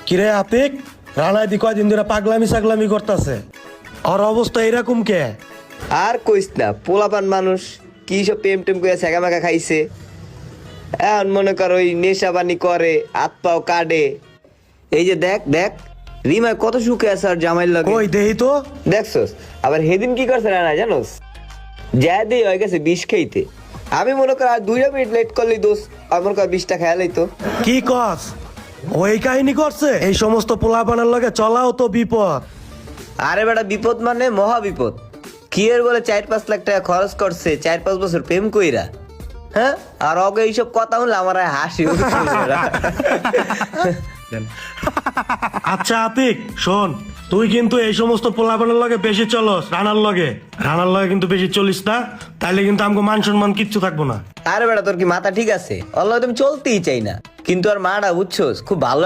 কিরে আতিক, রানায় দি কয়দিন ধরে পাগলামি সাগলামি করতেছে, আর অবস্থা এরকম কে? আর কইস না, পোলাপান মানুষ কি সব টেম টেম করে ছেঁকা মেকা খাইছে। এখন মনে কর ওই নেশা পানি করে, হাত পাও কাটে। এই যে দেখ দেখ রিমা কত সুখে আছে আর জামাইর লগে। কই দেহি তো। দেখছস আবার হেদিন কি করছে না জানোস, যা দিয়ে হয়ে গেছে বিষ খাইতে। আমি মনে কর আর 2 মিনিট লেট করলি দোষ, আমার কর 20টা খেয়া লইতো। কি কস? ওই কাহিনী করছে? এই সমস্ত পোলাপানের লগে চলাও তো বিপদ। আরে বেটা বিপদ মানে মহা বিপদ। কি এর বলে 4-5 লাখ টাকা খরচ করছে 4-5 বছর প্রেম কইরা। হ্যাঁ, আর ওকে এইসব কথা শুনলে আমার আর হাসি উঠছে। আচ্ছা আতিক শোন, তুই কিন্তু এই সমস্ত পোলাপানের লগে বেশি চলস, রানার লগে কিন্তু বেশি চলিস না, তাইলে কিন্তু আমগো মান সম্মান কিচ্ছু থাকবো না। আরে বেটা তোর কি মাথা ঠিক আছে? অল্লাহ তুমি চলতেই চাই না, কিন্তু আর মাটা বুঝছোস খুব ভালো